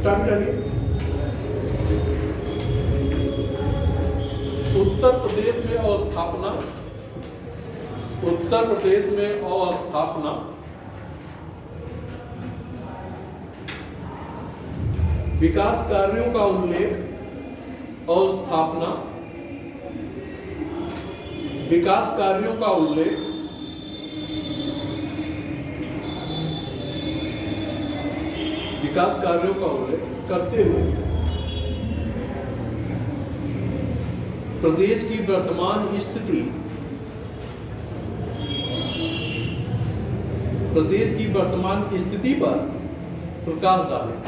Start करिए। उत्तर प्रदेश में अवस्थापना, उत्तर प्रदेश में अवस्थापना विकास कार्यों का उल्लेख, अवस्थापना विकास कार्यों का उल्लेख विकास कार्यों का उल्लेख करते हुए प्रदेश की वर्तमान स्थिति, प्रदेश की वर्तमान स्थिति पर प्रकाश डालें।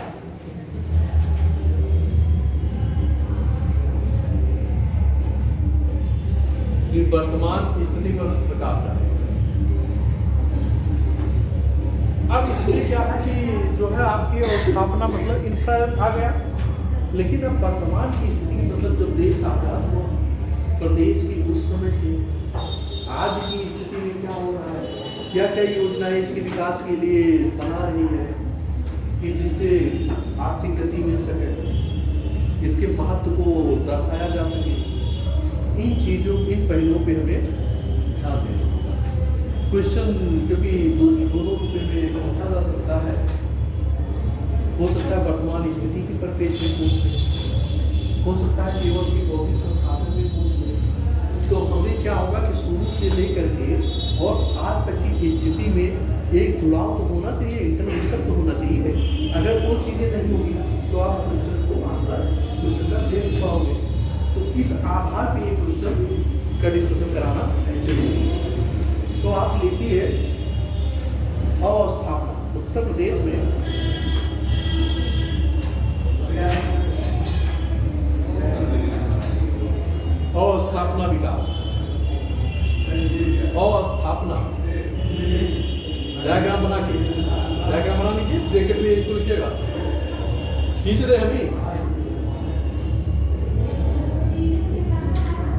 कि वर्तमान स्थिति पर प्रकाश डालें। अब इसमें क्या है कि जो है आपकी अवस्थापना मतलब इंफ्रा आ गया, लेकिन अब वर्तमान की स्थिति मतलब जब देश आ गया तो प्रदेश की उस समय से आज की स्थिति में क्या हो रहा है, क्या क्या योजनाएं इसके विकास के लिए बना रही है कि जिससे आर्थिक गति मिल सके, इसके महत्व को दर्शाया जा सके। इन चीज़ों, इन पहलुओं पे हमें ध्यान देना होगा। क्वेश्चन क्योंकि दोनों रूप में पूछा जा सकता है, हो सकता है वर्तमान स्थिति के परिपेक्ष में पूछ ले, हो सकता है केवल की भौतिक संसाधन में पूछ ले। तो हमें क्या होगा कि शुरू से लेकर के और आज तक की स्थिति में एक जुड़ाव तो होना चाहिए, इंटरलिंक तो होना चाहिए। अगर वो चीज़ें नहीं होगी तो आप क्वेश्चन को आंसर क्वेश्चन का दे नहीं पाओगे। तो इस आधार पे ये क्वेश्चन का डिस्कशन कराना जरूरी है। तो आप लिखिए अवस्थापना उत्तर प्रदेश में अवस्थापना विकास, अवस्थापना डायग्राम बना लीजिए, ब्रैकेट में इसको लिखिएगा, खींच दे अभी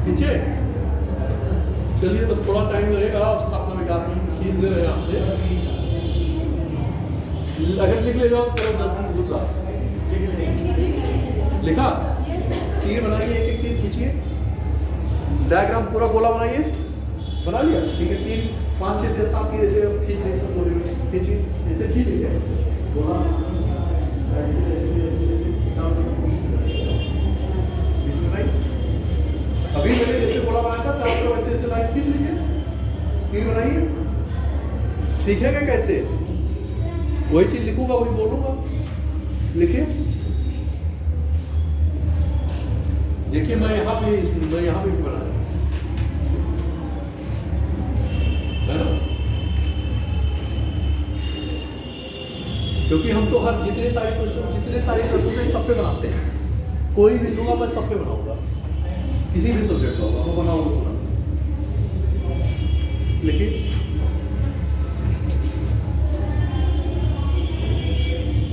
खींचे। चलिए तो थोड़ा टाइम लगेगा अवस्थापना विकास में, खींच दे रहे हैं आपसे। अगर लिख ले जाओ तो जल्दी दूसरा लिखा, तीर बनाइए, एक एक तीर खींचिए, डायग्राम पूरा गोला बनाइए, बना लिया, ठीक है। 3 5 6 7 तीर ऐसे खींच लीजिए, सब गोले में खींचिए, ऐसे खींच लीजिए गोला, अभी मैंने जैसे गोला बनाया था चारों तरफ ऐसे ऐसे लाइन खींच लीजिए, तीर बनाइए। सीखेंगे कैसे, वही चीज लिखूंगा वही बोलूंगा, लिखिए। देखिए मैं यहाँ पे भी बनाया है ना, क्योंकि हम तो हर जितने सारे प्रश्न सब पे बनाते हैं। कोई भी दूंगा मैं सब पे बनाऊंगा, किसी भी सब्जेक्ट का होगा वो बनाऊंगा। लिखिए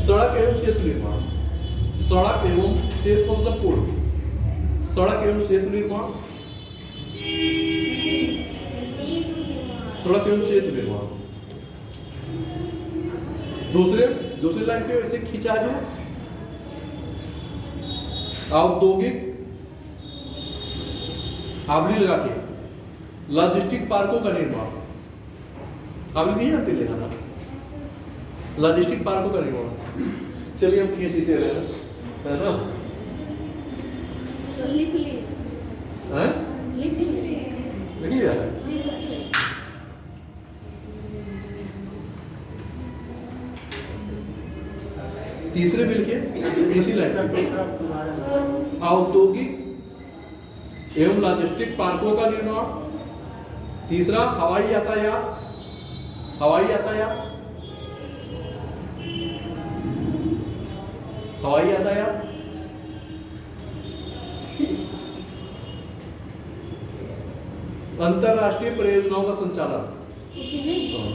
सड़क एवं सेतु निर्माण, सड़क एवं सेतु मतलब पुल, सड़क एवं सेतु निर्माण, सड़क एवं सेतु निर्माण। दूसरी लाइन पे वैसे खींचा जो औद्योगिक आवली लगा के लॉजिस्टिक पार्कों का निर्माण, आवली नहीं आती लगाना, लॉजिस्टिक पार्कों का निर्माण। चलिए हम खींचते रहे है ना, लिख लिया तीसरे में लिखिए इसी लाइन, औद्योगिक एवं लॉजिस्टिक पार्कों का निर्माण। तीसरा हवाई यातायात, हवाई यातायात, हवाई यातायात। अंतरराष्ट्रीय परियोजनाओं का संचालन,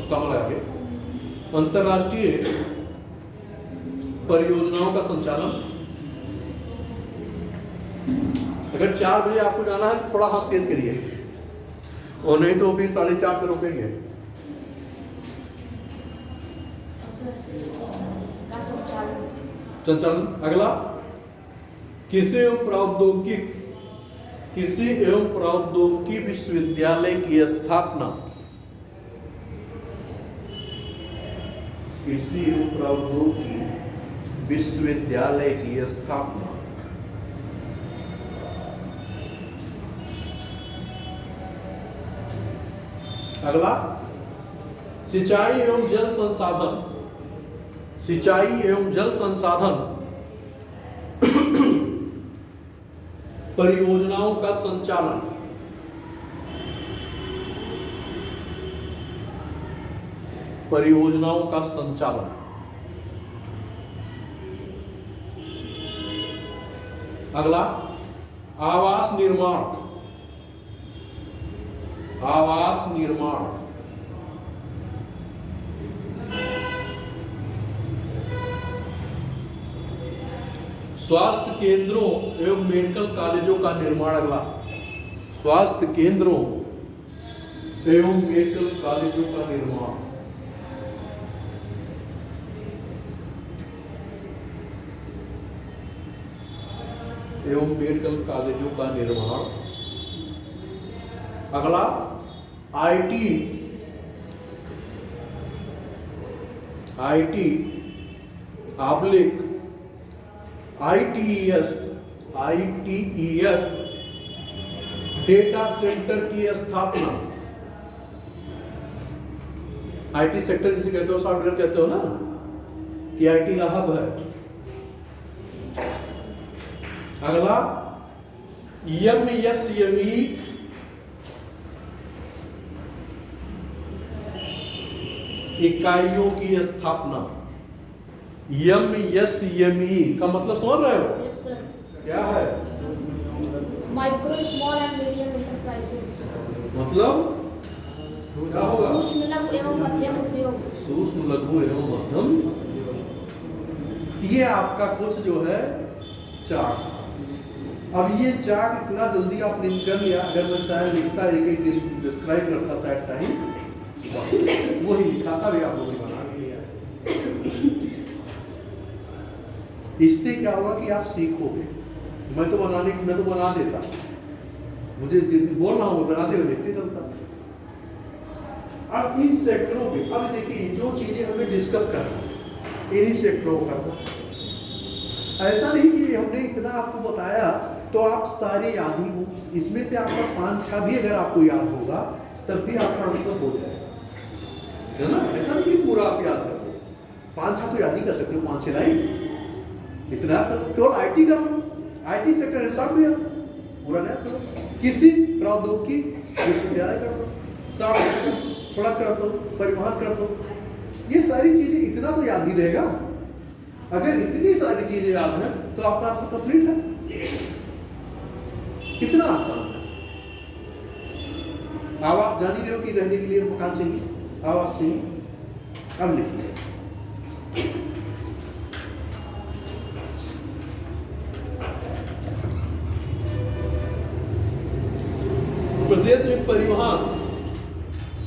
कम लगा के, अंतरराष्ट्रीय परियोजनाओं का संचालन। अगर 4 बजे आपको जाना है तो थोड़ा हाथ तेज करिए, और नहीं तो फिर 4:30 पे रोकेंगे। संचालन। अगला, कृषि एवं प्रौद्योगिकी विश्वविद्यालय की स्थापना। कृषि एवं प्रौद्योगिकी विश्वविद्यालय की स्थापना। अगला, सिंचाई एवं जल संसाधन। सिंचाई एवं जल संसाधन परियोजनाओं का संचालन। परियोजनाओं का संचालन। अगला, आवास निर्माण। आवास निर्माण। स्वास्थ्य केंद्रों एवं मेडिकल कॉलेजों का निर्माण। अगला, स्वास्थ्य केंद्रों एवं मेडिकल कॉलेजों का निर्माण। एवं मेडिकल कॉलेजों का निर्माण। अगला, IT oblique ITES data centre की स्थापना। आईटी सेक्टर जिसे कहते हो, सॉफ्टवेयर कहते हो ना, कि आईटी का हब है। अगला, MSME इकाइयों की स्थापना। MSME का मतलब समझ रहे हो? Yes sir. क्या है? Micro small and medium enterprises. मतलब क्या होगा? सूक्ष्म लघु एवं मध्यम उद्योग। सूक्ष्म लघु एवं मध्यम। ये आपका कुछ जो है चार्ट। अब ये चार्ट इतना जल्दी आप प्रिंट कर लिया, अगर मैं शायद लिखता एक डिस्क्राइब करता शायद टाइम वही लिखा था, भी आप लोगों ने बना लिया। इससे क्या होगा कि आप सीखोगे। मैं तो बना देता, मुझे बोल रहा हूँ बनाते हुए देखते चलता। अब इन सेक्टरों पे अब देखिए जो चीजें हमें डिस्कस करना, इन्हीं सेक्टरों को करना। ऐसा नहीं कि हमने इतना आपको बताया तो आप सारे याद ही हो। इसमें से आपका 5-6 भी अगर आपको याद होगा तब भी आपका आंसर हो जाएगा, है ना? ऐसा नहीं कि पूरा आप याद कर लो। 5-6 तो याद ही कर सकते हो, 5-6 लाइन इतना याद करो। केवल आईटी कर लो, आईटी सेक्टर हिसाब भी याद पूरा याद करो। कृषि प्रौद्योगिकी विश्वविद्यालय कर दो, सड़क कर दो, परिवहन कर दो। ये सारी चीजें इतना तो याद ही रहेगा। अगर इतनी सारी चीजें याद है तो आपका आंसर कंप्लीट है। कितना आसान है। आवास जान ही रहे हो कि रहने के लिए मकान चाहिए, आवास चाहिए। अब लिखिए,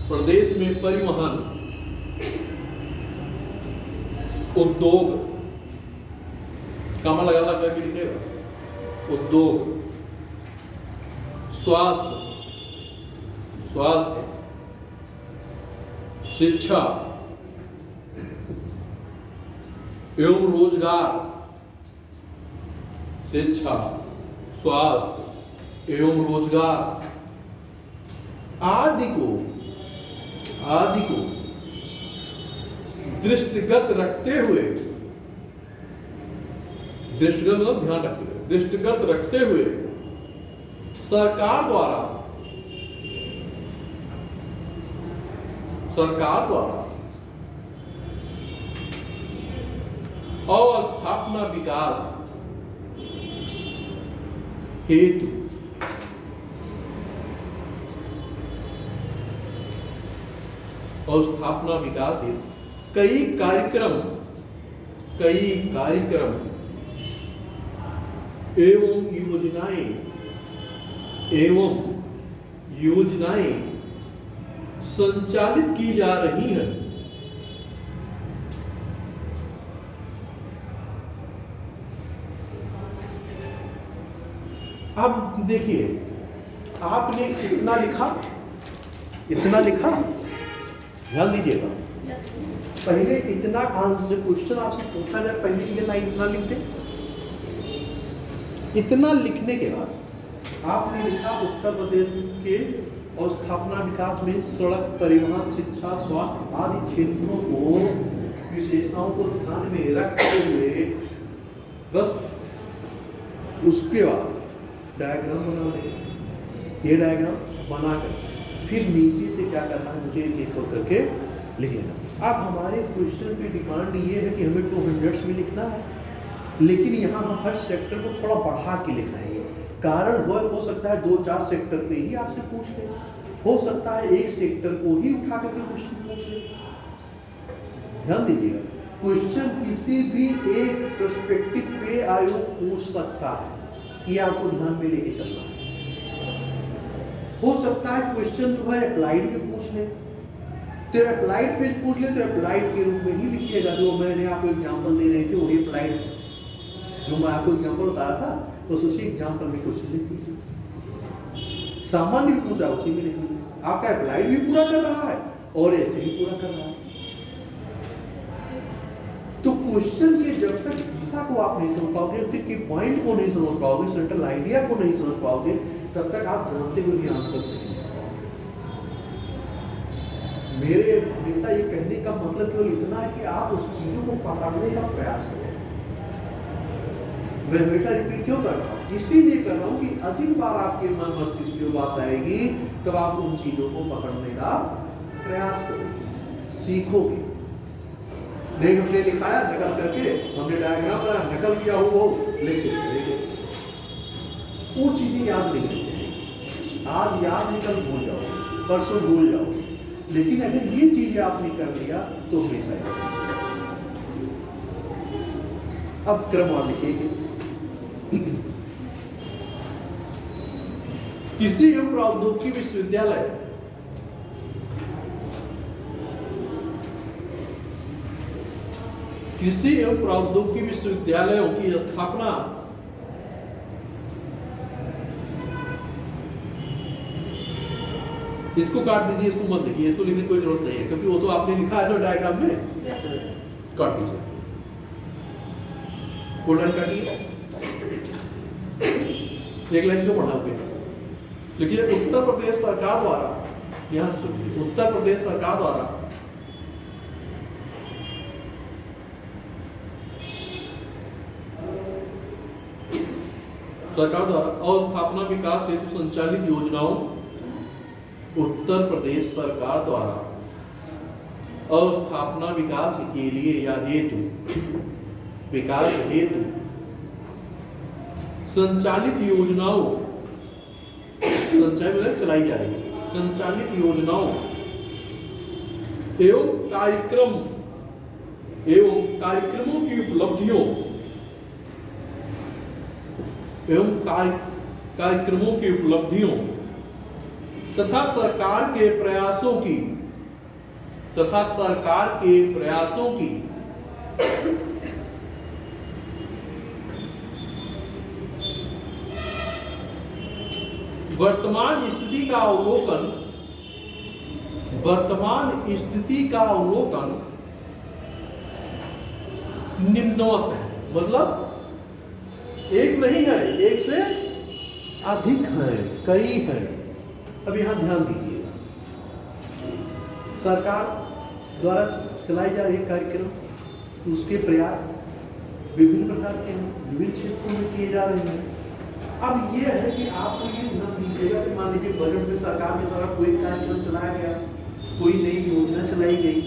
प्रदेश में परिवहन उद्योग, कामा लगा के लिखेगा, उद्योग, स्वास्थ्य, शिक्षा एवं रोजगार, शिक्षा, स्वास्थ्य एवं रोजगार आदि को दृष्टिगत रखते हुए, दृष्टिगत मतलब ध्यान रखते हुए, दृष्टिगत रखते हुए सरकार द्वारा अवस्थापना विकास हेतु अवस्थापना विकास हेतु कई कार्यक्रम एवं योजनाएं संचालित की जा रही हैं। अब देखिए, आपने इतना लिखा, ध्यान दीजिएगा। पहले इतना आंसर क्वेश्चन आपसे पूछा जाए, पहले ये लाइन इतना लिख दे। इतना लिखने के बाद आपने लिखा उत्तर प्रदेश के और स्थापना विकास में सड़क, परिवहन, शिक्षा, स्वास्थ्य आदि क्षेत्रों को विशेषताओं को ध्यान में रखते हुए बस उसके बाद डायग्राम बना दें। ये डायग्राम बनाकर फिर नीचे से क्या करना है, मुझे एक एक करके लिख लेना। अब हमारे क्वेश्चन की डिमांड ये है कि हमें 200 में लिखना है, लेकिन यहाँ हम हर सेक्टर को थोड़ा बढ़ा के लिखना है। कारण वह हो सकता है 2-4 सेक्टर पे ही आपसे पूछ ले, हो सकता है एक सेक्टर को ही उठा करके क्वेश्चन पूछ ले। ध्यान दीजिएगा, क्वेश्चन किसी भी एक पर्सपेक्टिव पे आयोग पूछ सकता है, ये आपको ध्यान में लेके चलना है। हो सकता है क्वेश्चन जो है अप्लाइड पे पूछ ले, तो अप्लाइड पे पूछ ले तो अप्लाइड के रूप में ही लिखिएगा। जो मैंने आपको एग्जांपल दे रहे थे वही अप्लाइड, जो मैं आपको एग्जांपल बता रहा था तो उसी एग्जांपल में क्वेश्चन लिख दीजिए। सामान्य भी पूछा उसी में लिख दीजिए। आपका अप्लाइड भी पूरा कर रहा है और ऐसे भी पूरा कर रहा है। तो क्वेश्चन के जब तक दिशा को आप नहीं समझ पाओगे, उसके पॉइंट को नहीं समझ पाओगे, सेंट्रल आइडिया को नहीं समझ पाओगे, तब तक आप जानते हुए भी आंसर नहीं। मेरे हमेशा ये कहने का मतलब केवल इतना है कि आप उस चीजों को पकड़ने का प्रयास करें। मैं हमेशा रिपीट क्यों कर रहा हूँ, इसीलिए कर रहा हूँ कि अधिक बार आपके मन मस्तिष्क में बात आएगी तब आप उन चीजों को पकड़ने का प्रयास करोगे, सीखोगे। नहीं हमने लिखाया नकल करके, हमने डायग्राम बनाया नकल किया हो वो लेके चले गए, वो चीजें याद नहीं रहती। आज याद नहीं, कल भूल जाओ, परसों भूल जाओ। लेकिन अगर ये चीजें आपने कर लिया तो हमेशा याद। अब क्रम आप लिखिए, कृषि एवं प्रौद्योगिकी विश्वविद्यालय कृषि एवं प्रौद्योगिकी विश्वविद्यालयों की स्थापना इसको काट दीजिए, इसको मत लिखिए, इसको लिखने की कोई जरूरत नहीं है क्योंकि वो तो आपने लिखा है ना डायग्राम में। काट दीजिए, कोलन काटिए, एक लाइन क्यों बढ़ाओगे? देखिए, उत्तर प्रदेश सरकार द्वारा, यहां सुनिए, उत्तर प्रदेश सरकार द्वारा अस्थापना विकास हेतु संचालित योजनाओं, उत्तर प्रदेश सरकार द्वारा अस्थापना विकास के लिए या हेतु विकास हेतु संचालित योजनाओं, संचालित मतलब चलाई जा रही है, संचालित योजनाओं एवं कार्यक्रमों की उपलब्धियों कार्यक्रमों की उपलब्धियों तथा सरकार के प्रयासों की वर्तमान स्थिति का अवलोकन निम्नवत है। मतलब एक नहीं है, एक से अधिक है, कई है। अब यहां ध्यान दीजिएगा, सरकार द्वारा चलाई जा रही कार्यक्रम, उसके प्रयास विभिन्न प्रकार के हैं, विभिन्न क्षेत्रों में किए जा रहे हैं। अब ये है कि आपको ये ध्यान दीजिएगा कि मान लीजिए बजट में सरकार के द्वारा कोई कार्यक्रम चलाया गया, कोई नई योजना चलाई गई,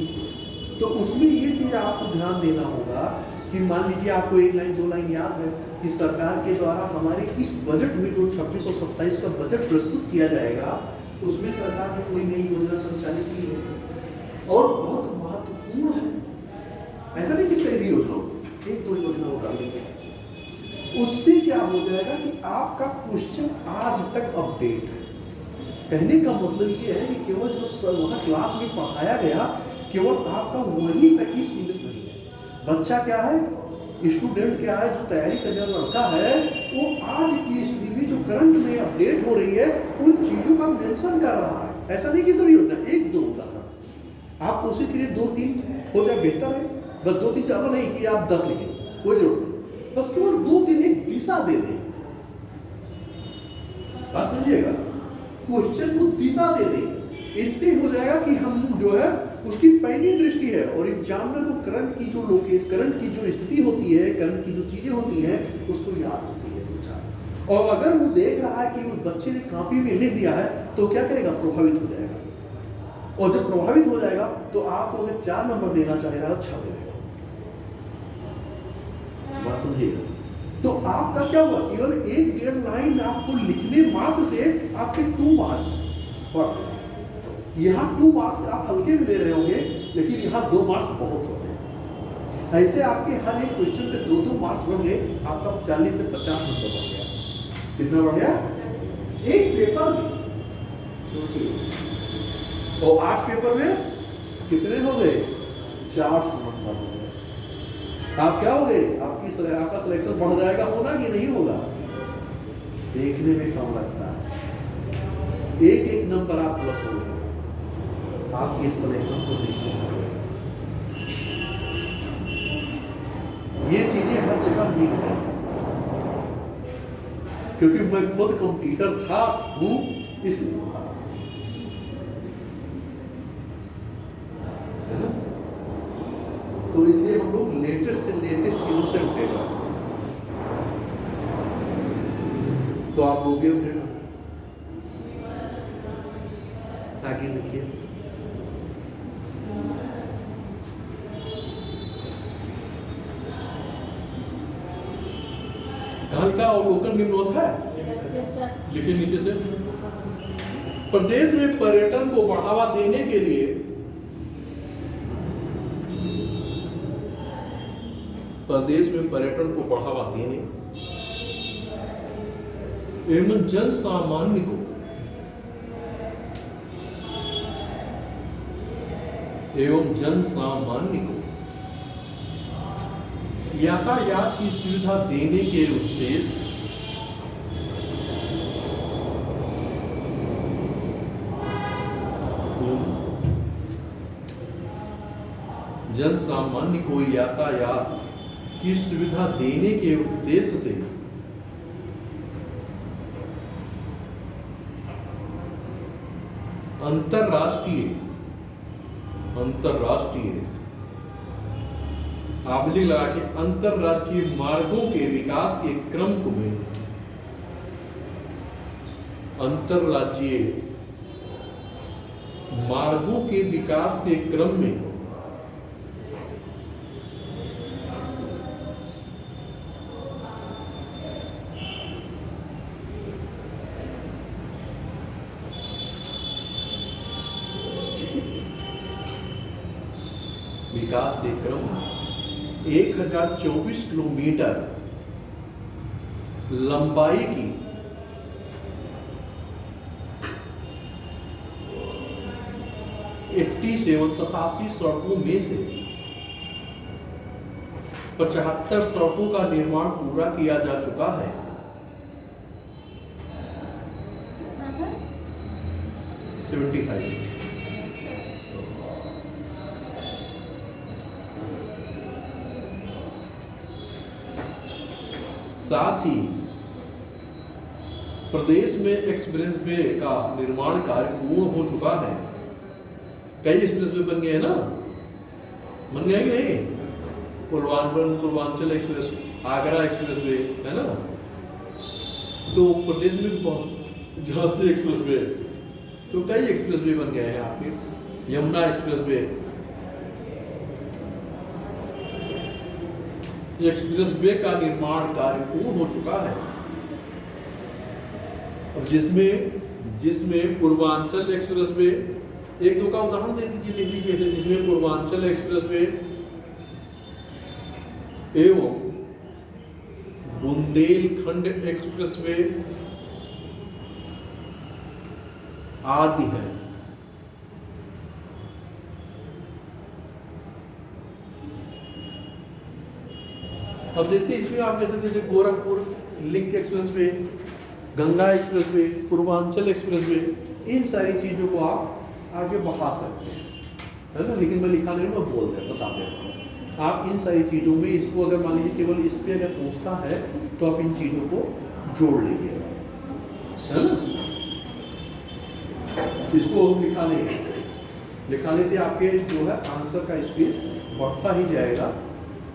तो उसमें ये चीज आपको ध्यान देना होगा कि मान लीजिए आपको एक लाइन 2 लाइन याद है कि सरकार के द्वारा हमारे इस बजट में जो 26 और 27 का बजट प्रस्तुत किया जाएगा, उसमें सरकार ने कोई नई योजना संचालित की है और बहुत महत्वपूर्ण है। ऐसा नहीं कि सही भी योजना हो, 1-2 योजना उठा देंगे, उससे क्या हो जाएगा कि आपका क्वेश्चन आज तक अपडेट है। कहने का मतलब ये है कि केवल जो वहाँ क्लास में पढ़ाया गया केवल आपका वहीं तक ही सीमित नहीं है। बच्चा क्या है, स्टूडेंट क्या है, जो तैयारी करने वाला लड़का है, वो आज की स्थिति चीजें जो करंट में अपडेट हो रही है उन चीजों का मेंशन कर रहा है। ऐसा नहीं कि सभी होता है, एक दो उदाहरण आप कोशिश करिए, 2-3 हो जाए बेहतर है, बस 2-3 ज्यादा नहीं कि आप 10 लिखें, कोई जरूरत नहीं, बस केवल 2-3 एक दिशा दे दें। बात समझिएगा, क्वेश्चन को दिशा दे दें, इससे हो जाएगा कि हम जो है उसकी पहली दृष्टि है और एग्जामिनर को करंट की जो लोकेशन, करंट की जो स्थिति होती है, करंट की जो चीजें होती हैं उसको याद होती है कुछ। और अगर वो देख रहा है कि उस बच्चे ने कॉपी में लिख दिया है तो क्या करेगा, प्रभावित हो जाएगा। और जब प्रभावित हो जाएगा तो आपको अगर 4 नंबर देना चाह रहा है 6 दे देगा। बात समझिएगा, तो आपका क्या हुआ, केवल 1-1.5 लाइन आपको लिखने मात्र से आपके 2 मार्क्स फर्क। यहाँ 2 मार्क्स आप हल्के में ले रहे होंगे, लेकिन यहाँ 2 मार्क्स बहुत होते हैं। ऐसे आपके हर एक क्वेश्चन पे 2-2 मार्क्स बढ़ गए, आपका 40 से 50 नंबर बढ़ गया। कितना बढ़ गया? एक पेपर में सोचिए, और 8 पेपर में कितने हो गए? 400 नंबर हो गए। आप क्या हो गए, आपका सिलेक्शन बढ़ जाएगा, होना कि नहीं होगा? देखने में कम लगता है, एक नंबर आप प्लस हो गए, आपके सिलेक्शन को निश्चित करें। ये चीजें हर जगह मिल जाएंगी, क्योंकि मैं खुद कंप्यूटर था हूं, इसलिए है ना। तो इसलिए हम लोग लेटेस्ट से लेटेस्ट चीजों से अपडेट रहते हैं। तो आप लोग भी अपडेट आगे लिखिए। का अवलोकन निम्नवत है, लिखिए नीचे से। प्रदेश में पर्यटन को बढ़ावा देने के लिए प्रदेश में पर्यटन को बढ़ावा देने एवं जन सामान्य को यातायात की सुविधा देने के उद्देश्य जन सामान्य को यातायात की सुविधा देने के उद्देश्य से अंतरराष्ट्रीय आबली लगा के अंतरराज्यीय मार्गों के विकास के क्रम में अंतरराज्यीय मार्गों के विकास के क्रम में विकास के क्रम में 1024 किलोमीटर लंबाई की सतासी सड़कों में से 75 सड़कों का निर्माण पूरा किया जा चुका है। कितना सर? 75। साथ ही प्रदेश में एक्सप्रेसवे का निर्माण कार्य पूर्ण हो चुका है। कई एक्सप्रेसवे बन गए हैं ना, बन गए कि नहीं? पूर्वांचल एक्सप्रेस, आगरा एक्सप्रेसवे है ना, तो प्रदेश में बहुत झांसी एक्सप्रेसवे, तो कई एक्सप्रेसवे बन गए हैं आपके। यमुना एक्सप्रेसवे, एक्सप्रेसवे का निर्माण कार्य पूर्ण हो चुका है, और जिसमें पूर्वांचल एक्सप्रेसवे, एक दो का उदाहरण दे दीजिए, लिख लीजिए, जिसमें पूर्वांचल एक्सप्रेसवे एवं बुंदेलखंड एक्सप्रेसवे आदि है। अब जैसे इसमें आप कह सकते हैं Gorakhpur link expressway, Ganga expressway, Purvanchal expressway, इन सारी चीज़ों को आप आगे बढ़ा सकते हैं, है ना। लेकिन मैं लिखा नहीं, मैं बता दे रहा हूँ। आप इन सारी चीज़ों में इसको अगर मान लीजिए केवल इस पर अगर पूछता है तो आप इन चीज़ों को जोड़ लीजिएगा, है ना। इसको लिखाने से आपके जो है आंसर का स्पेस बढ़ता ही जाएगा,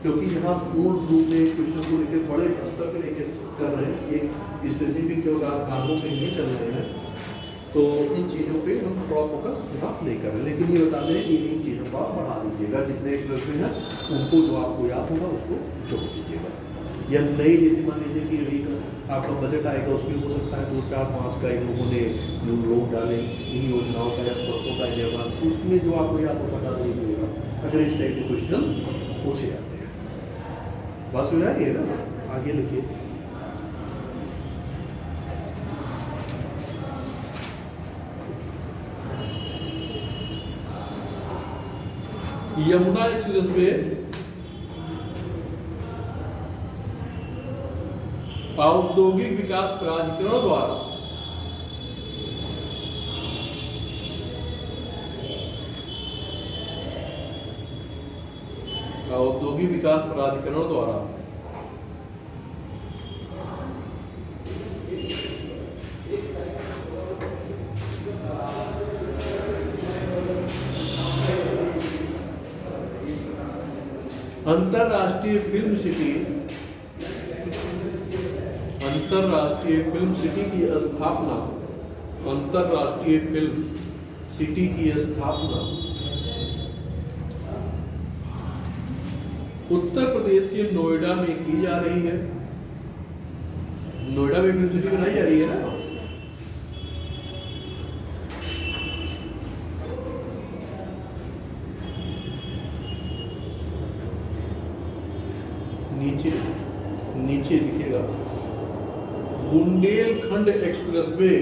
क्योंकि यहाँ पूर्ण रूप में क्वेश्चन को लेकर बड़े स्तर पर लेके कर रहे हैं, एक स्पेसिफिक जो कामों पे नहीं चल रहे हैं, तो इन चीज़ों पे हम थोड़ा फोकस यहाँ नहीं कर रहे। लेकिन ये बता दें कि इन चीज़ों को आप बढ़ा दीजिएगा, जितने एक्सप्रेस में हैं उनको जो आपको याद होगा उसको जोड़ दीजिएगा। या नई जैसे मान लीजिए कि एक आपका बजट आएगा, उसमें हो सकता है 2-4 मास का इन लोगों ने जो लोग डालें इन योजनाओं का या सड़कों का निर्माण, उसमें जो आपको याद हो बता दीजिएगा अगर इस टाइप के क्वेश्चन पूछे जाते हैं। बस हो जाए ना, आगे लिखिए। यमुना एक्सप्रेसवे औद्योगिक विकास प्राधिकरण द्वारा अंतरराष्ट्रीय फिल्म सिटी की स्थापना उत्तर प्रदेश के नोएडा में की जा रही है। नोएडा में फिल्म सिटी बनाई जा रही है ना। नीचे दिखेगा Bundelkhand expressway,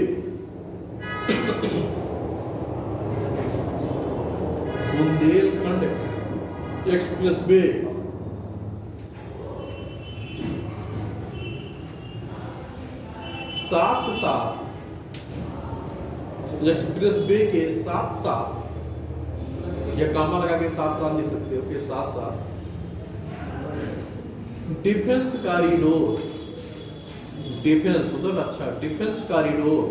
Bundelkhand expressway expressway के साथ या कामा लगा के साथ लिख सकते हो कि साथ डिफेंस कॉरिडोर, डिफेंस मतलब अच्छा, डिफेंस कॉरिडोर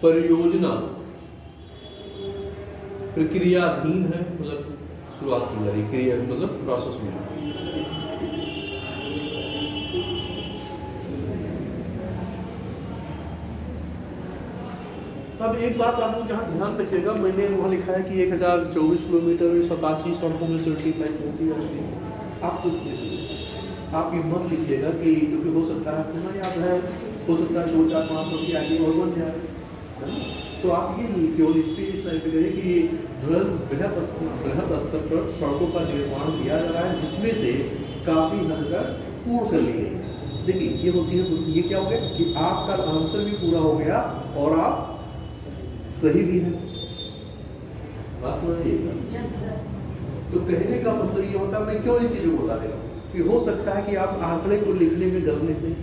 परियोजना प्रक्रियाधीन है, मतलब शुरुआत की जा रही, क्रिया मतलब प्रोसेस में। अब एक बात आप लोग यहाँ ध्यान रखिएगा, मैंने वहाँ लिखा है कि 1024 किलोमीटर में 87 सड़कों में सर्टिफाइड होती है। आप कुछ आप ये मत लिखिएगा कि क्योंकि हो सकता है आपको ना याद है, हो सकता है 2-4-5 की आगे और बन जाए, तो आप ये केवल इस टाइप करें कि जो है बृहद स्तर पर सड़कों का निर्माण किया जा रहा है, जिसमें से काफ़ी हद तक पूर्ण कर ली गई। देखिए ये होती है, ये क्या हो गया कि आपका आंसर भी पूरा हो गया और आप सही भी है। बात समझिएगा। तो कहने का मतलब ये होता है, मैं क्यों इन चीज़ों को बता दे रहा हूँ कि हो सकता है कि आप आंकड़े को लिखने में गलत लिख दें,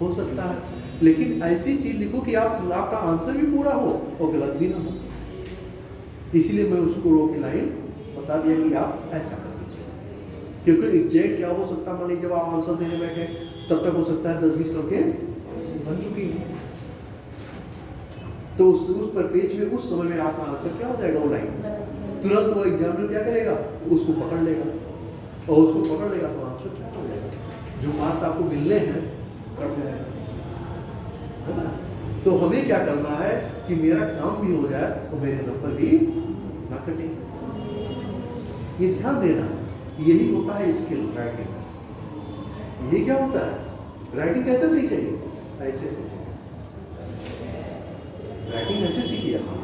हो सकता है, लेकिन ऐसी चीज लिखो कि आपका आंसर भी पूरा हो और गलत भी ना हो। इसीलिए मैं उसको रो की लाइन बता दिया कि आप ऐसा कर दीजिए, क्योंकि एग्जैक्ट क्या हो सकता है, मान लीजिए जब आप आंसर देने बैठे तब तक हो सकता है 10-20 सड़कें बन चुकी हैं, तो उस पर पेज में उस समय में आपका आंसर क्या हो जाएगा, वो लाइन तुरंत वो एग्जामिनर क्या करेगा, उसको पकड़ लेगा, और उसको पकड़ लेगा तो आंसर क्या हो जाएगा, जो मार्क्स आपको मिलने हैं कट जाएगा, है ना। तो हमें क्या करना है कि मेरा काम भी हो जाए और मेरे नंबर भी ना कटे, ये ध्यान देना। यही होता है स्किल राइटिंग। ये क्या होता है, राइटिंग कैसे सीखेंगे, ऐसे सीखेंगे। राइटिंग ऐसे सीखी जाती है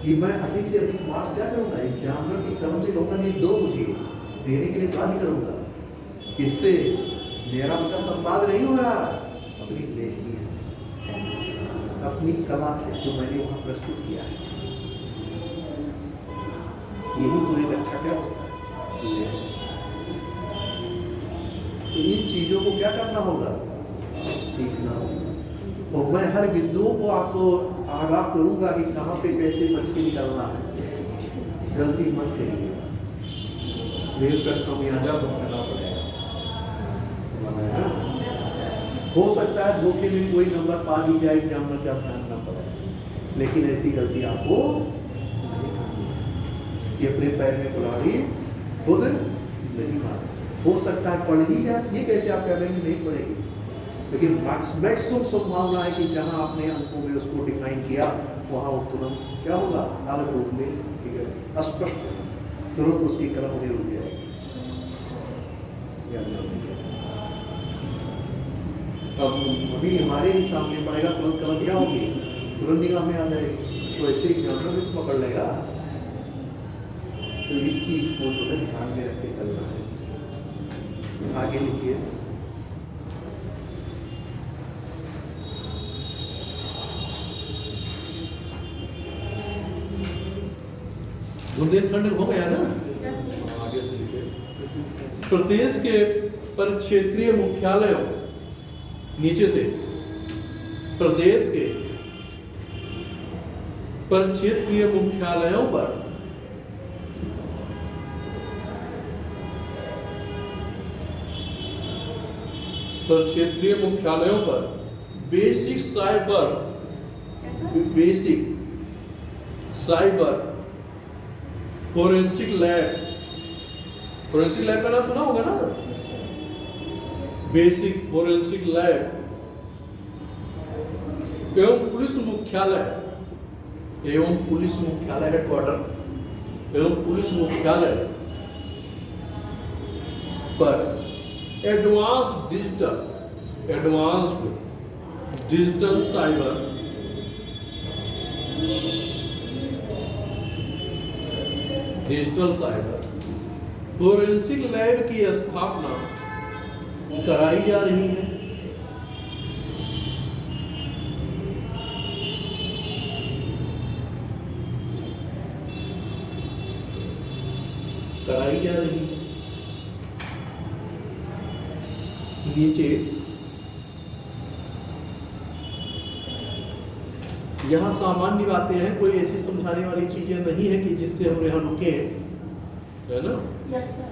कि मैं अधिक से अधिक मार्क्स क्या करूँगा, एग्जामिनर की कलम से कहूँगा नहीं, दो मुझे देने के लिए बाध्य करूँगा, किससे, मेरा उनका संवाद नहीं हो रहा, अपनी लेखनी से, अपनी कला से, जो मैंने वहाँ प्रस्तुत किया है। यही तो एक अच्छा क्या होता है। तो इन चीजों को क्या करना होगा, सीखना होगा। और मैं हर बिंदुओं को आपको आगाह करूंगा कि कहाँ पे कैसे बच के निकलना है। गलती मत करिएगा, वेस्ट ऑफ खामियाजा भुगतना पड़ेगा। समझ में आया? हो सकता है धोखे में कोई नंबर पा भी जाए, एग्जामिनर का ध्यान ना पड़े, लेकिन ऐसी गलती आपको नहीं करनी है। ये अपने पैर में कुल्हाड़ी खुद नहीं मारे। हो सकता है पढ़ ही जाए, ये कैसे आप कह रहे हैं नहीं पढ़ेगी, लेकिन मैक्सिमम संभावना है कि जहां आपने अंकों में उसको डिफाइन किया वहां वो तुरंत क्या होगा, अलग रूप में ठीक है स्पष्ट तुरंत उसकी कलम में रुक जाएगी। अब अभी हमारे ही सामने पड़ेगा, तुरंत कलम क्या होगी, तुरंत निगाह में आ जाएगी। तो ऐसे एग्जामिनर भी तो पकड़ लेगा। तो इस चीज को जो है ध्यान में रख के चलना है। आगे लिखिए। बुंदेलखंड हो गया ना, आगे से लिखिए। प्रदेश के परिक्षेत्रीय मुख्यालयों, नीचे से प्रदेश के परिक्षेत्रीय मुख्यालयों पर बेसिक साइबर फोरेंसिक लैब का नाम सुना होगा ना, बेसिक फोरेंसिक लैब एवं पुलिस मुख्यालय हेडक्वार्टर एवं पुलिस मुख्यालय पर advanced digital cyber forensic lab की स्थापना कराई जा रही है। नीचे यहाँ सामान्य बातें हैं, कोई ऐसी समझाने वाली चीजें नहीं है कि जिससे हम यहाँ रुके, है ना? Yes sir.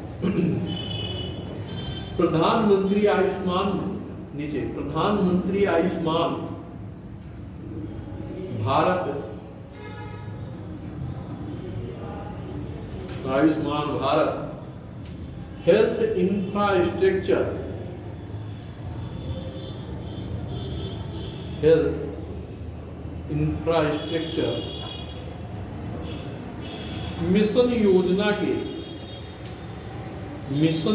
प्रधानमंत्री आयुष्मान, नीचे प्रधानमंत्री Ayushman Bharat health infrastructure mission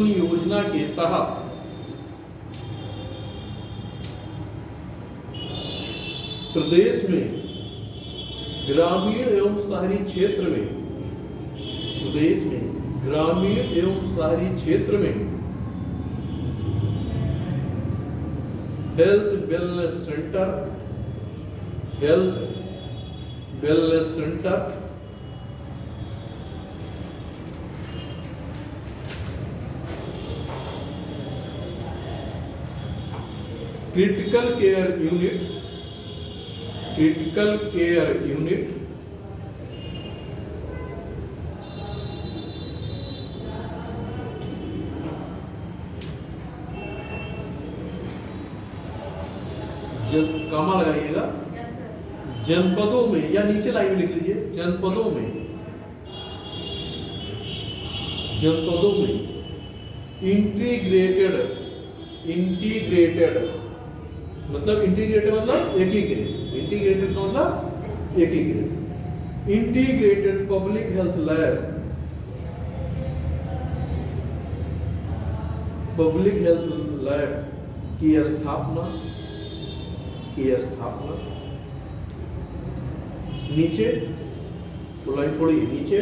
योजना के तहत प्रदेश में ग्रामीण एवं शहरी क्षेत्र में health wellness centre critical care unit comma लगाइएगा, जनपदों में, या नीचे लाइन में लिख लीजिए, जनपदों में इंटीग्रेटेड मतलब एकीकृत इंटीग्रेटेड पब्लिक हेल्थ लैब की स्थापना नीचे लाइन छोड़िए, नीचे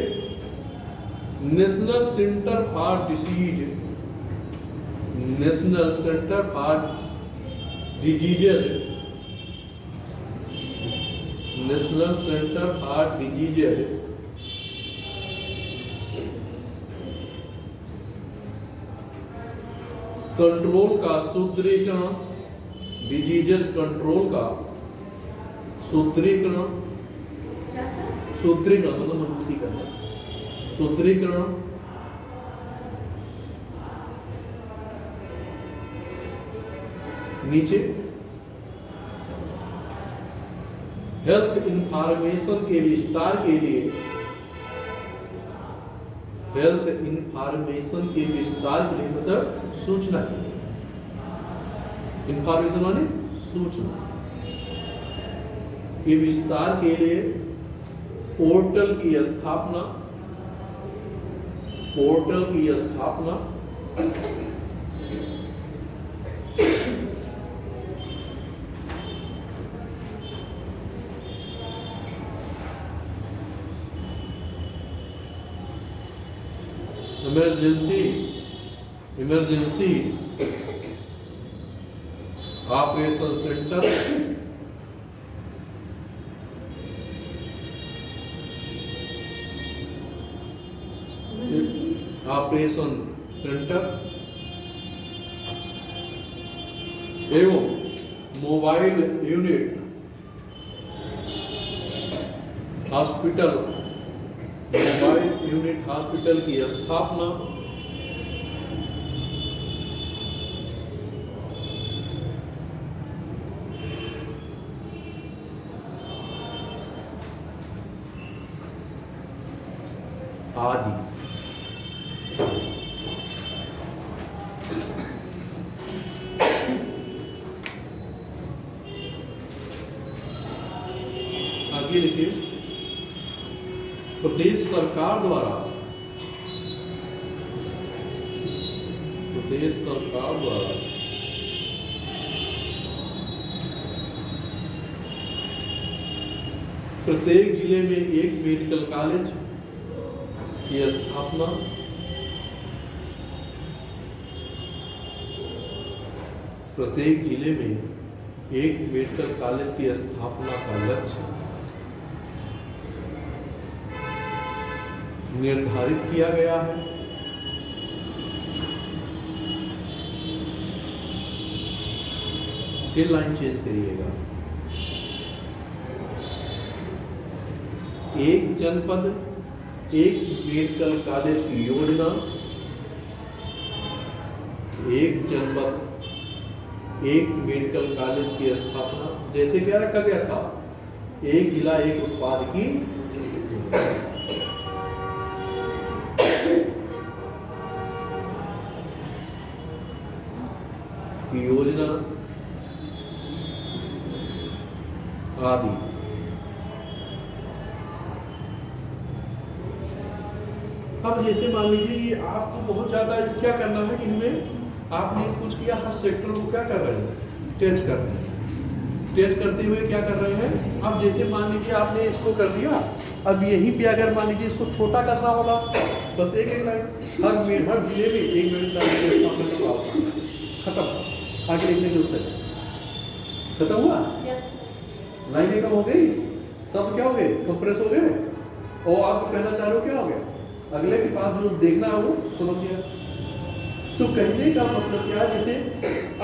national centre for diseases control का सुदृढ़ीकरण, डिजीजेज कंट्रोल का सुदृढ़ीकरण, क्या सर? सुदृढ़ीकरण मतलब मजबूती करना, सुदृढ़ीकरण, नीचे हेल्थ इंफॉर्मेशन के विस्तार के लिए, हेल्थ इंफॉर्मेशन के विस्तार के लिए मतलब सूचना के लिए, इंफॉर्मेशन माने सूचना के विस्तार के लिए पोर्टल की स्थापना, पोर्टल की स्थापना, emergency operation centre, emergency operation centre एवं mobile unit hospital, mobile unit hospital की स्थापना, आदि। आगे लिखिए, प्रदेश सरकार द्वारा, प्रदेश सरकार द्वारा प्रत्येक जिले में एक मेडिकल कॉलेज की स्थापना, प्रत्येक जिले में एक मेडिकल कॉलेज की स्थापना का लक्ष्य निर्धारित किया गया है। ये लाइन चेंज करिएगा, एक जनपद एक मेडिकल कॉलेज की योजना, एक जनपद एक मेडिकल कॉलेज की स्थापना। जैसे क्या रखा गया था, एक जिला एक उत्पाद की योजना आदि। अब जैसे मान लीजिए कि आपको बहुत ज्यादा क्या करना है कि इनमें आपने कुछ किया, हर सेक्टर को क्या कर रहे हैं, टेच कर रहे हैं। टेच करते हुए क्या कर रहे हैं, अब जैसे मान लीजिए आपने इसको कर दिया, अब यहीं पे अगर मान लीजिए इसको छोटा करना होगा, बस एक एक लाइन, हर जिले में एक मिनट खत्म, आगे लिखने की जरूरत है, खत्म हुआ, यस लाइनें कम हो गई, सब क्या हो गए, कंप्रेस हो गए। और आप कहना चाह रहे हो क्या हो गया, अगले के पास जो देखना है वो समझ गया। तो कहने का मतलब क्या है, जैसे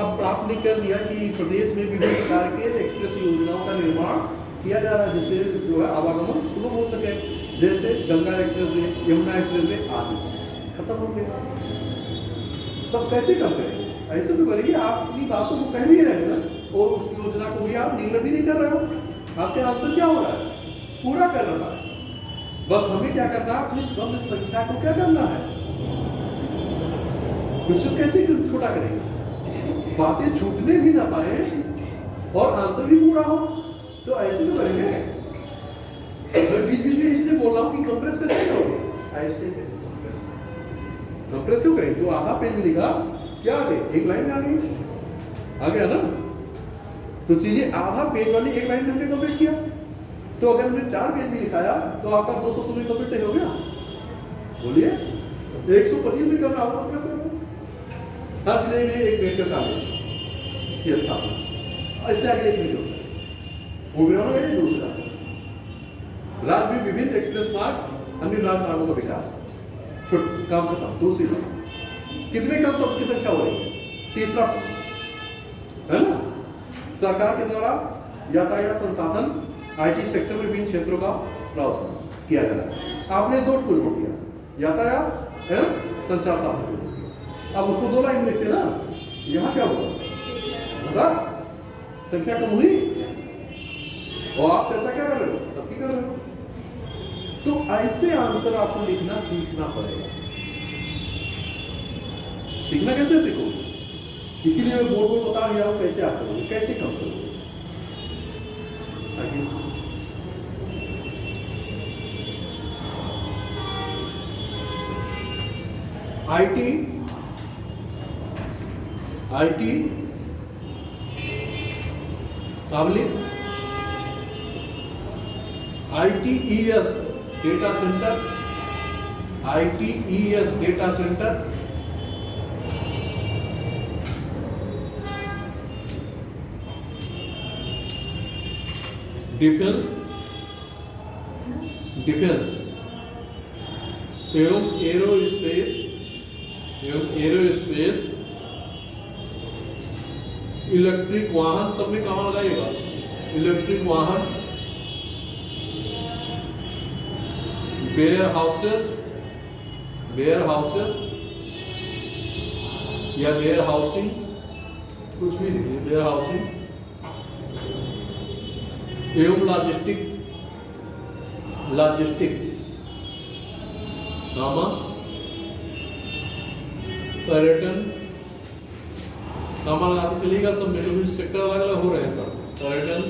अब आपने कर दिया कि प्रदेश में विभिन्न प्रकार के एक्सप्रेस योजनाओं का निर्माण किया जा रहा है, जिससे जो है आवागमन सुलभ हो सके, जैसे Ganga express way, Yamuna express way आदि। खत्म हो गया। सब कैसे करते हैं, ऐसे तो करेंगे, आप अपनी बातों को कह भी रहे हैं ना, और उस योजना को भी आप निगल भी नहीं कर रहे हो। आपके आंसर क्या हो रहा है, पूरा कर रहा है। बस हमें क्या करना है, अपनी शब्द संख्या को क्या करना है, क्वेश्चन कैसे छोटा करेंगे, बातें छूटने भी ना पाए और आंसर भी पूरा हो, तो ऐसे तो करेंगे। मैं बीच बीच में इसलिए बोल रहा हूँ कि कंप्रेस कैसे करोगे, ऐसे करेंगे। कंप्रेस क्यों करें, जो आधा पेज में लिखा क्या आ गए, एक लाइन में आ गया ना। तो चीजें आधा पेज वाली एक लाइन में हमने कंप्लीट किया, तो अगर हमने 4 पेज में लिखाया तो आपका 200 में कंप्लीट नहीं हो गया, बोलिए 125 में करना होगा, कंप्रेस करना। हर जिले में एक मेडिकल कॉलेज की स्थापना, इससे आगे एक नहीं होता, प्रोग्राम है दूसरा, राज्य में विभिन्न एक्सप्रेस मार्ग, अन्य राजमार्गों का विकास, काम खत्म। दूसरी बात, कितने कम शब्द की संख्या हो रही है, तीसरा है ना, सरकार के द्वारा यातायात संसाधन आईटी सेक्टर में विभिन्न क्षेत्रों का प्रावधान किया जा रहा है। आपने दो को जोड़ दिया, यातायात एवं संचार साधन को जोड़ दिया। अब उसको 2 लाइन में लिखे ना, यहाँ क्या हुआ, बता संख्या कम हुई और आप चर्चा क्या कर रहे हो, सबकी कर रहे हो। तो ऐसे आंसर आपको लिखना सीखना पड़ेगा। सीखना कैसे सीखोगे, इसीलिए मैं बोल बोल बता रहा हूं कैसे आप करोगे, कैसे कम करोगे। आगे IT public ITES data centre, ITES data centre, defence एवं एरोस्पेस, इलेक्ट्रिक वाहन, सब में कहाँ लगाइएगा, इलेक्ट्रिक वाहन, वेयर हाउसेस या वेयर हाउसिंग, कुछ भी नहीं, वेयर हाउसिंग एवं लॉजिस्टिक कामा, पर्यटन कामा लगाते चलिएगा, सब में सेक्टर अलग अलग हो रहे हैं सब, पर्यटन,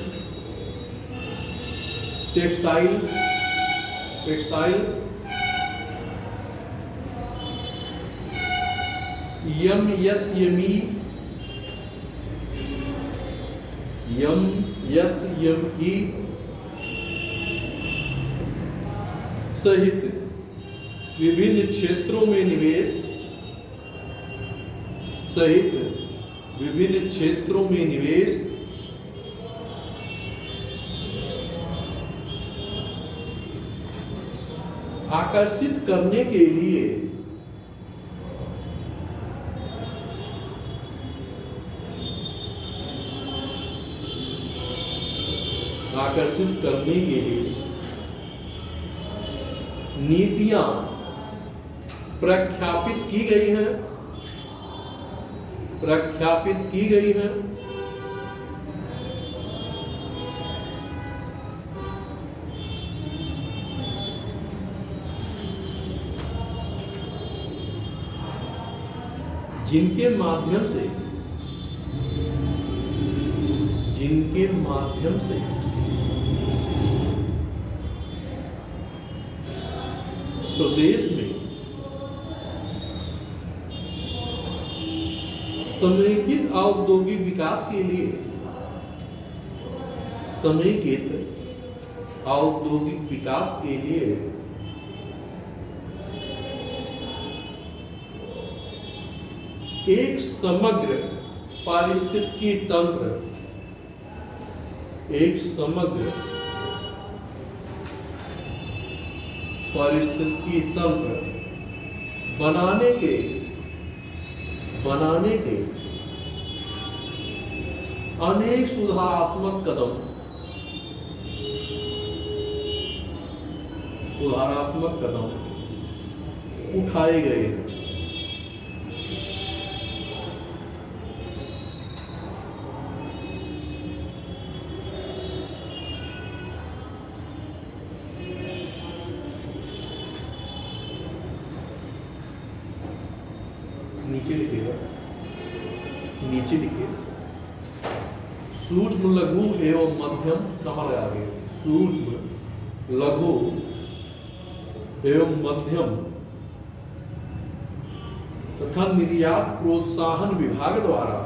टेक्सटाइल, MSME सहित विभिन्न क्षेत्रों में निवेश आकर्षित करने के लिए नीतियां प्रख्यापित की गई हैं, जिनके माध्यम से प्रदेश में समेकित औद्योगिक विकास के लिए एक समग्र पारिस्थितिकी तंत्र बनाने के अनेक सुधारात्मक कदम उठाए गए हैं। नीचे लिखिए सूक्ष्म, लघु एवं मध्यम, कहाँ लगा गए, सूक्ष्म, लघु एवं मध्यम तथा निर्यात प्रोत्साहन विभाग द्वारा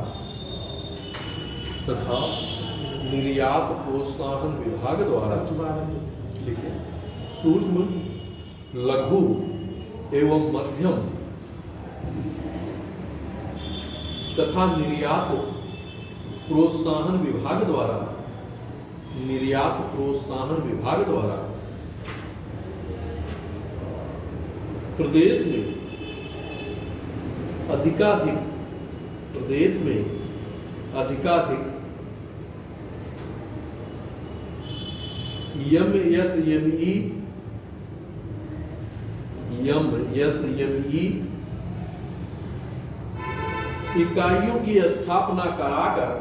लिखिए सूक्ष्म, लघु एवं मध्यम तथा निर्यात प्रोत्साहन विभाग द्वारा प्रदेश में अधिकाधिक प्रदेश में अधिकाधिक एमएसएमई इकाइयों की स्थापना कराकर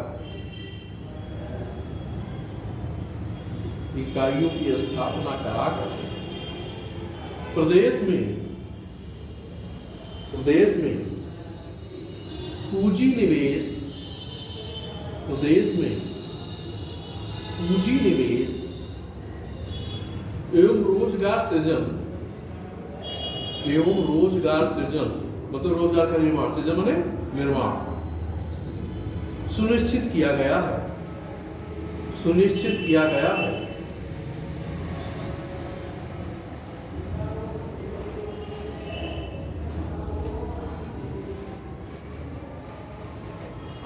प्रदेश में पूंजी निवेश एवं रोजगार सृजन मतलब रोजगार का निर्माण, सृजन माने निर्माण सुनिश्चित किया गया है।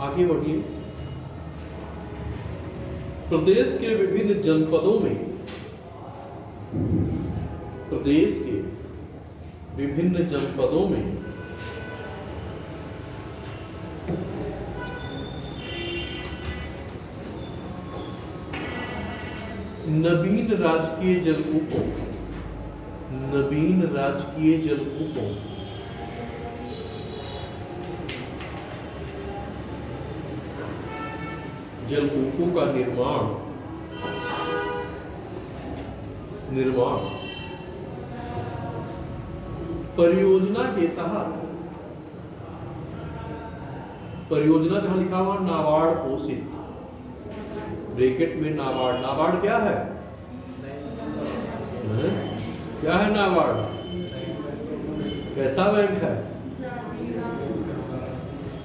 आगे बढ़िए। प्रदेश के विभिन्न जनपदों में नवीन राजकीय जलकूपों का निर्माण परियोजना के तहत, परियोजना जहां लिखा हुआ नाबार्ड पोषित, ब्रैकेट में नाबार्ड क्या है? क्या है नाबार्ड? कैसा बैंक है?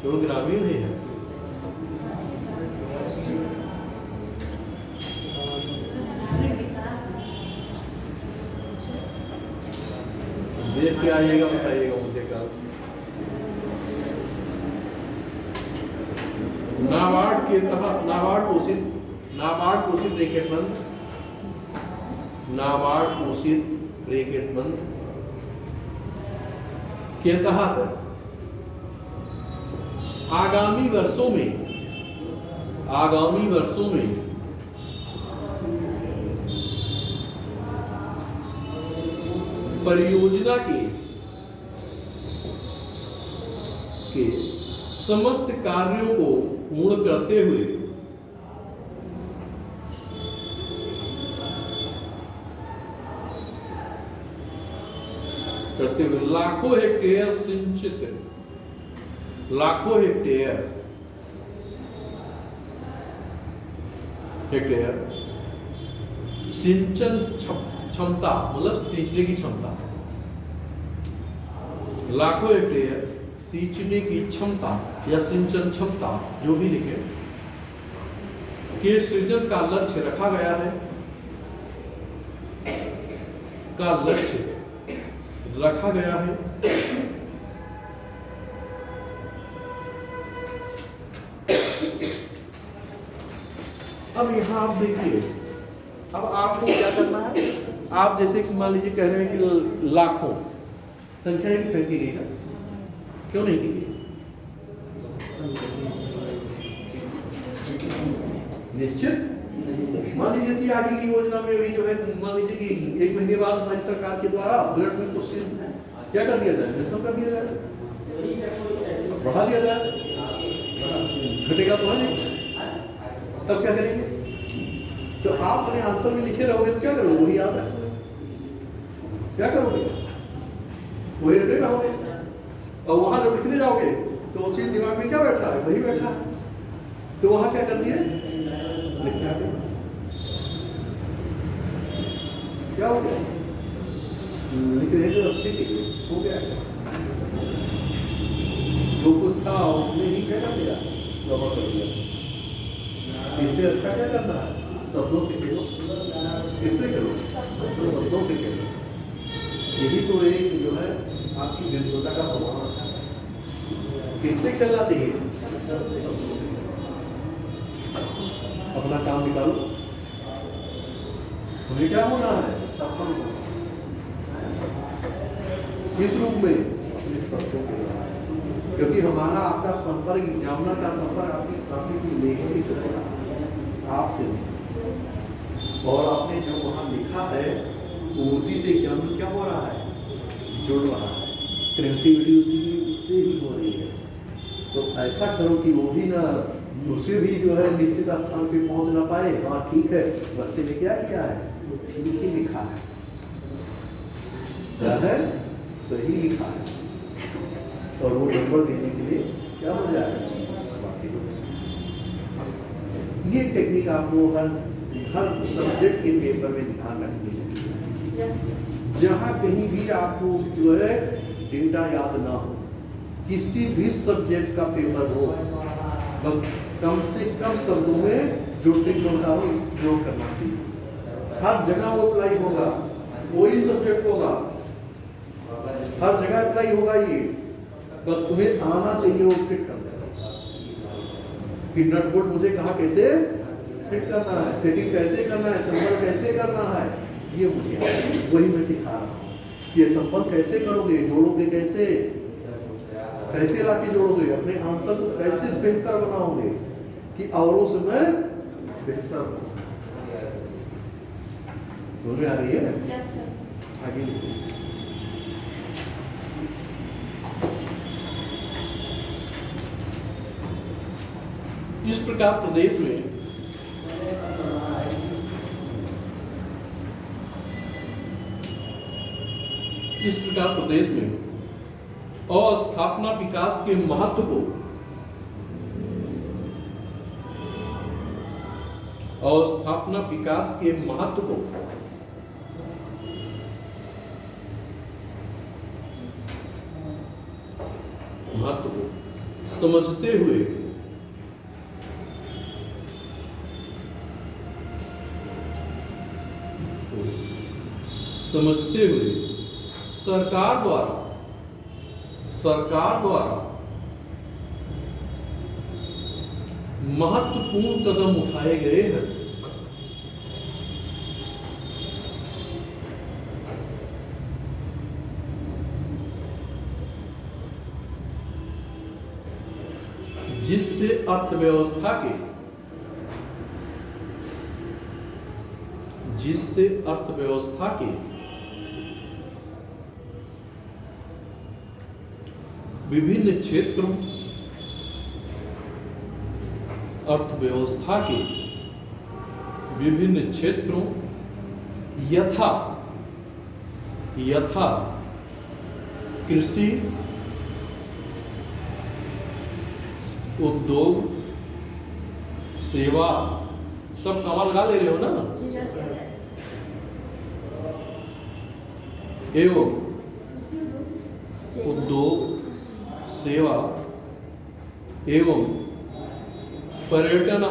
तो ग्रामीण ही है। देख के आइएगा, बताइएगा मुझे कल। नाबार्ड के तहत नाबार्ड पोषित ब्रैकेट बंद के तहत आगामी वर्षों में परियोजना के समस्त कार्यों को पूर्ण करते हुए लाखों हेक्टेयर सिंचन क्षमता मतलब सींचने की क्षमता, लाखों हेक्टेयर सींचने की क्षमता या सिंचन क्षमता जो भी लिखे के सृजन का लक्ष्य रखा गया है। अब यहाँ आप देखिए, अब आपको क्या करना है। आप जैसे कि मान लीजिए कह रहे हैं कि लाखों संख्या नहीं फेंकी गई ना, क्यों नहीं की गई? निश्चित मान लीजिए कि आगे की योजना में भी जो है, मान लीजिए कि 1 महीने बाद राज्य सरकार के द्वारा ब्लड में क्वेश्चन क्या कर दिया जाए, सब कर दिया जाए, बढ़ा दिया जाए, घटेगा तो है नहीं, तब क्या करेंगे? तो आप अपने आंसर में लिखे रहोगे तो क्या करोगे? वही याद है, क्या करोगे? वही रटे रहोगे। और वहां जब लिखने जाओगे तो वो चीज दिमाग में क्या बैठा है? वही बैठा है। तो वहां क्या कर दिए? लिख आ गए। क्या हो गया? लिख रहे तो अच्छे के हो गया, जो कुछ था उसने ही क्या कर दिया, जमा कर दिया। इससे अच्छा क्या करना है? शब्दों से खेलो। किससे खेलो? तो शब्दों से खेलो। यही तो एक जो है आपकी विद्वता का प्रमाण है। किससे खेलना चाहिए? अपना काम निकालो। तुम्हें क्या होना है? सफल इस रूप में अपने शब्दों के क्योंकि हमारा आपका संपर्क एग्जामिनर का संपर्क आपकी लेखनी से हो रहा है, आपसे नहीं। और आपने जो वहाँ लिखा है वो उसी से एग्जामिनर क्या हो रहा है, जुड़ रहा है, कनेक्टिविटी उससे ही हो रही है। तो ऐसा करो कि वो भी ना दूसरे भी जो है निश्चित स्थान पे पहुंच ना पाए। हाँ ठीक है, बच्चे ने क्या किया है, वो ठीक ही लिखा है, क्या है, सही लिखा है, और वो नंबर देने के लिए क्या हो जाएगा, बाकी हो जाएगा। ये टेक्निक आपको हर सब्जेक्ट के पेपर में ध्यान रखनी है। जहाँ कहीं भी आपको जो है डेटा याद ना हो, किसी भी सब्जेक्ट का पेपर हो, बस कम से कम शब्दों में जो ट्रिक होता हो उपयोग करना सीखो। हर जगह वो अप्लाई होगा, कोई सब्जेक्ट होगा, हर जगह अप्लाई होगा ये, बस तुम्हें आना चाहिए वो फिट करना। कि नट बोल्ट मुझे कहा कैसे फिट करना है, सेटिंग कैसे करना है, संपर्क कैसे करना है, ये मुझे वही मैं सिखा रहा हूँ। ये संपर्क कैसे करोगे, जोड़ोगे कैसे, कैसे लाके जोड़ोगे, अपने आंसर को कैसे बेहतर बनाओगे कि औरों से मैं बेहतर हूँ। समझ में आ रही है? Yes sir. आगे लिखिए। इस प्रकार प्रदेश में अस्थापना विकास के महत्व को समझते हुए सरकार द्वारा महत्वपूर्ण कदम उठाए गए हैं। जिससे अर्थव्यवस्था के विभिन्न क्षेत्रों यथा कृषि, उद्योग, सेवा, सब कमाल लगा ले रहे हो ना, एवं उद्योग, सेवा एवं पर्यटन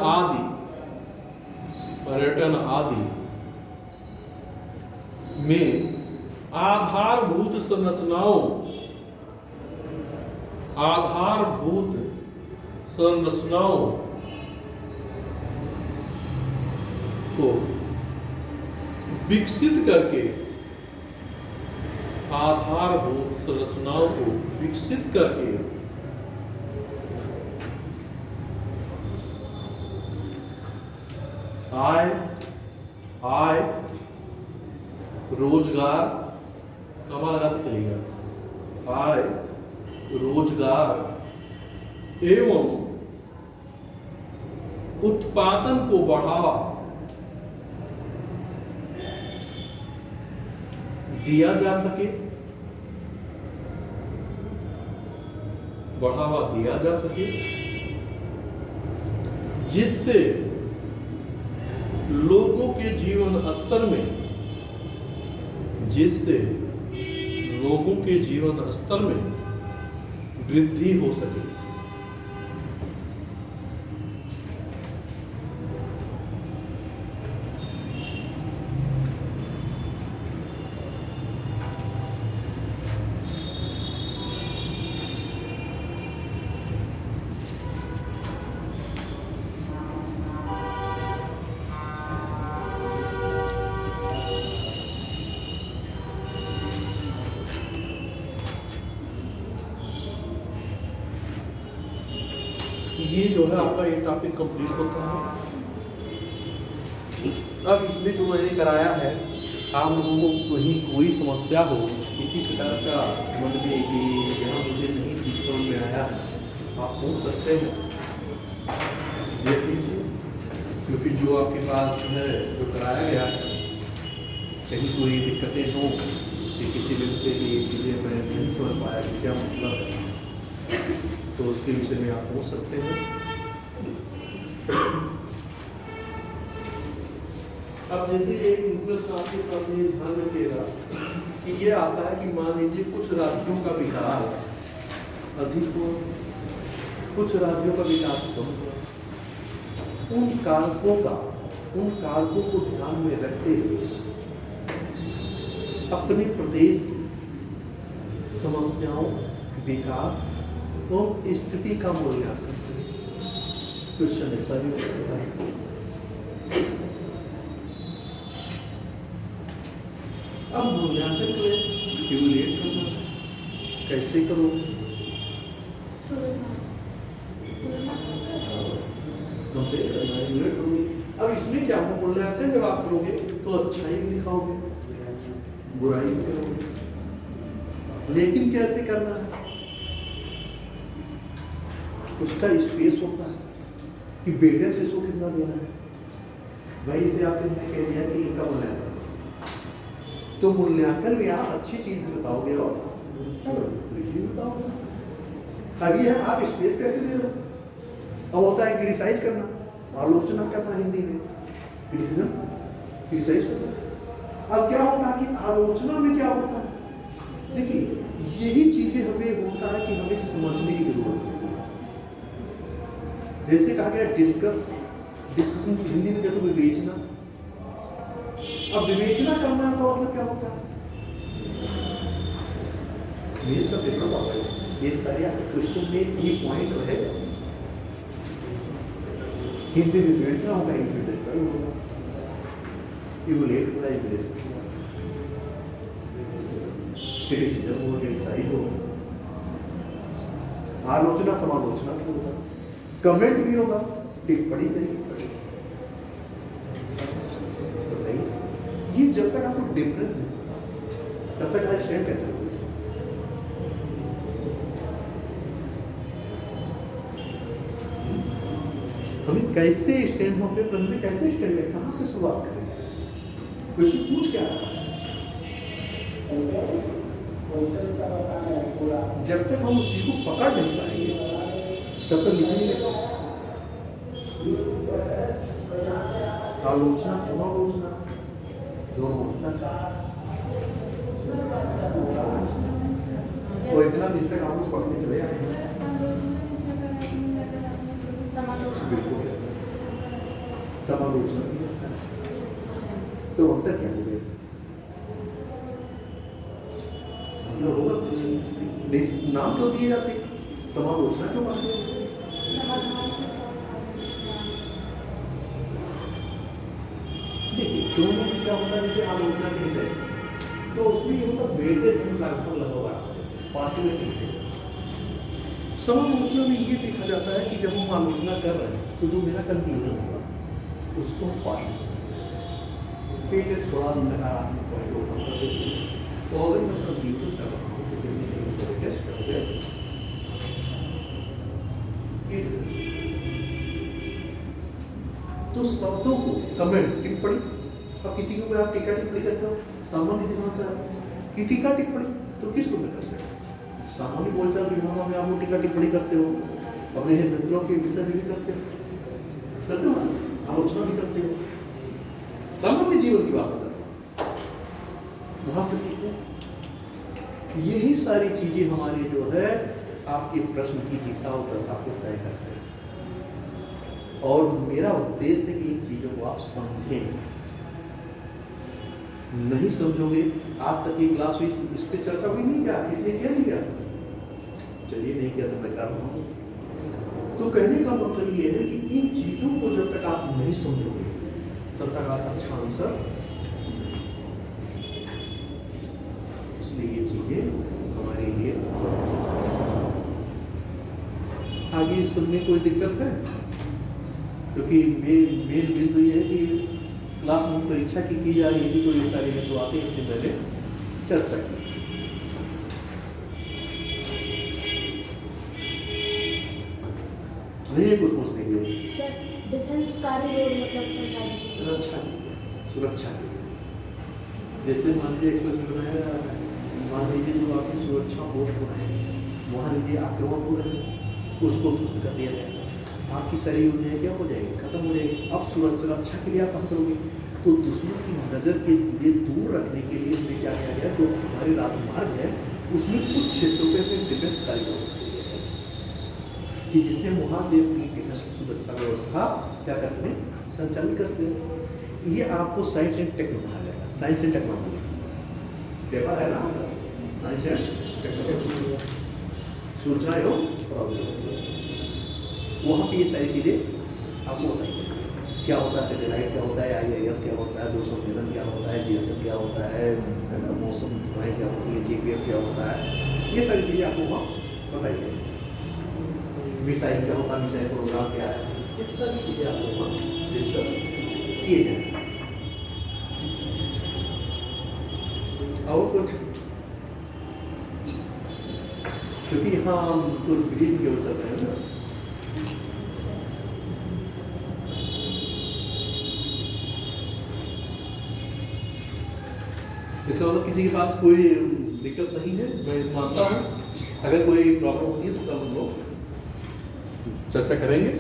आदि में आधारभूत संरचनाओं को विकसित करके आय, रोजगार, कमा लगाते चलेगा, आय, रोजगार एवं उत्पादन को बढ़ावा दिया जा सके, जिससे लोगों के जीवन स्तर में वृद्धि हो सके। ये जो है आपका ये टॉपिक कंप्लीट होता है। अब इसमें जो मैंने कराया है, आप लोगों को कहीं कोई समस्या हो, किसी प्रकार का मन में कि यहाँ मुझे नहीं ठीक समझ में आया, आप पूछ सकते हैं, देख लीजिए। क्योंकि जो आपके पास है, जो कराया गया है, कहीं कोई दिक्कतें हों कि किसी व्यक्ति की चीज़ें मैं नहीं समझ पाया कि क्या मतलब है, तो उसके विषय में आप पूछ सकते हैं। अब जैसे एक प्रश्न आपके सामने ध्यान रखिएगा कि ये आता है कि मान लीजिए कुछ राज्यों का विकास अधिक हो, कुछ राज्यों का विकास कम हो, उन कारकों को ध्यान में रखते हुए अपने प्रदेश की समस्याओं, विकास और स्थिति का मूल्यांकन करें। क्वेश्चन ऐसा भी हो सकता है। अब मूल्यांकन को इवैल्यूएट करना कैसे करो? कंपेयर करना, इवैल्यूएट करोगे। अब इसमें क्या हो, मूल्यांकन जब आप करोगे तो अच्छाई भी दिखाओगे, बुराई भी करोगे, लेकिन कैसे करना है? उसका स्पेस होता है कि बेटे से इसको कितना देना है। भाई इसे आपसे कह दिया कि इनका मूल्यांकन, तो मूल्यांकन में आप अच्छी चीज भी बताओगे और भी बताओगे। अभी है आप स्पेस कैसे दे रहे हो? अब होता है क्रिटिसाइज करना, आलोचना करना, हिंदी में क्रिटिसाइज करना। अब क्या होता है कि आलोचना में क्या होता है, देखिए यही चीजें हमें होता है कि हमें समझने की जरूरत है। जैसे कहा गया डिस्कशन की हिंदी में कहते विवेचना। अब विवेचना करना का मतलब क्या होता है? मेरे सब पेपर होता है, ये सारे क्वेश्चन में ये पॉइंट रहेगा। हिंदी में विवेचना होगा, इंग्लिश में डिस्कशन होगा, इवैल्यूएट होगा, क्रिटिसिज्म होगा, क्रिटिसाइज होगा, आलोचना समालोचना भी होगा, कमेंट भी होगा, टिप्पणी करेगी। बताइए, ये जब तक आपको डिफरेंस नहीं होता तब तक आज स्टैंड कैसे होगा? हमें कैसे स्टैंड, हम अपने प्रश्न में कैसे स्टैंड लें, कहाँ से शुरुआत करें? क्वेश्चन पूछ क्या रहा है? जब तक हम उस चीज को पकड़ नहीं पाएंगे तब तक लिखेंगे। आलोचना समालोचना दोनों होता है। तो इतना दिन तक आप कुछ पढ़ते चले आए हैं। बिल्कुल समालोचना भी होता है। तो अंतर क्या हो गया? नाम क्यों दिए जाते, समालोचना क्यों बात? देखिए दोनों में क्या होता है, जैसे आलोचना के विषय तो उसमें ये होता बेटे लगभग समालोचना में ये देखा जाता है कि जब हम आलोचना कर रहे हैं तो जो मेरा कंक्लूजन होगा उसको पार्ट पेटे थोड़ा नकारात्मक पॉइंट ओपन कर देते हैं। तो अगर मैं कंक्लूजन कर रहा हूँ तो टेस्ट करोगे तो शब्दों को कमेंट टिप्पणी। अब किसी के ऊपर आप टीका टिप्पणी करते हो, सामान्य सी भाषा की टीका टिप्पणी तो किस रूप में करते हो? सामान्य बोलचाल की भाषा में आप वो टीका टिप्पणी करते हो, अपने मित्रों के विषय में भी करते हो ना, आलोचना भी करते हो, सामान्य जीवन की बात करते हो, वहां से सीखो। यही सारी चीजें हमारी जो है आपके प्रश्न की दिशा और दशा को तय करते हैं। और मेरा उद्देश्य है कि इन चीजों को आप समझें। नहीं समझोगे, आज तक ये क्लास हुई, इस पे चर्चा हुई नहीं, क्या इसलिए किया नहीं गया? चलिए नहीं किया तो मैं कर रहा हूँ। तो कहने का मतलब ये है कि इन चीजों को जब तक आप नहीं समझोगे तब तक आप अच्छा आंसर, इसलिए ये चीजें हमारे लिए आगे सुनने कोई दिक्कत है? क्योंकि मेन बिंदु ये है कि क्लास में परीक्षा की जा रही थी, तो ये सारे बिंदु आते हैं, इसलिए मैंने चर्चा की। नहीं कुछ पूछने के लिए। सर डिफेंस कार्य रोड मतलब सरकारी चीज़। अच्छा, सुरक्षा के लिए। जैसे मान लीजिए एक क्वेश्चन बनाया, मान लीजिए जो आपकी सुरक्षा पोस्ट बनाए, मान लीजिए आक्रमण हो रहे हैं, उसको ध्वस्त कर दिया जाए, आपकी सारी योजनाएं क्या हो जाएगी, खत्म हो जाएगी। अब सुरक्षा के लिए आप काम करोगे, तो दुश्मन की नज़र के लिए दूर रखने के लिए इसमें क्या किया गया, जो हमारे राजमार्ग है उसमें कुछ क्षेत्रों पे अपने डिफेंस कार्यक्रम कि जिससे वहाँ से अपनी डिफेंस सुरक्षा व्यवस्था क्या कर सकें, संचालित कर सकें। ये आपको साइंस एंड टेक में पढ़ा जाएगा, साइंस एंड टेक्नोलॉजी पेपर है ना, साइंस एंड टेक्नोलॉजी, सूचना एवं प्रौद्योगिकी, वहाँ पे ये सारी चीज़ें आपको बताइए। क्या होता है सैटेलाइट, क्या होता है IIS, क्या होता है दूरसंवेदन, क्या होता है GSM, क्या होता है मौसम डिज़ाइन, क्या होती है GPS, क्या होता है, ये सारी चीज़ें आपको वहाँ बताइए। मिसाइल क्या होता है, मिसाइल प्रोग्राम क्या है, ये सारी चीज़ें आपको वहाँ डिस्कस किए जाए। और कुछ, क्योंकि यहाँ हम तो ब्रीफ के चल रहे हैं ना, इसका मतलब किसी के पास कोई दिक्कत नहीं है, मैं इस मानता हूँ। अगर कोई प्रॉब्लम होती है तो कल हम लोग चर्चा करेंगे।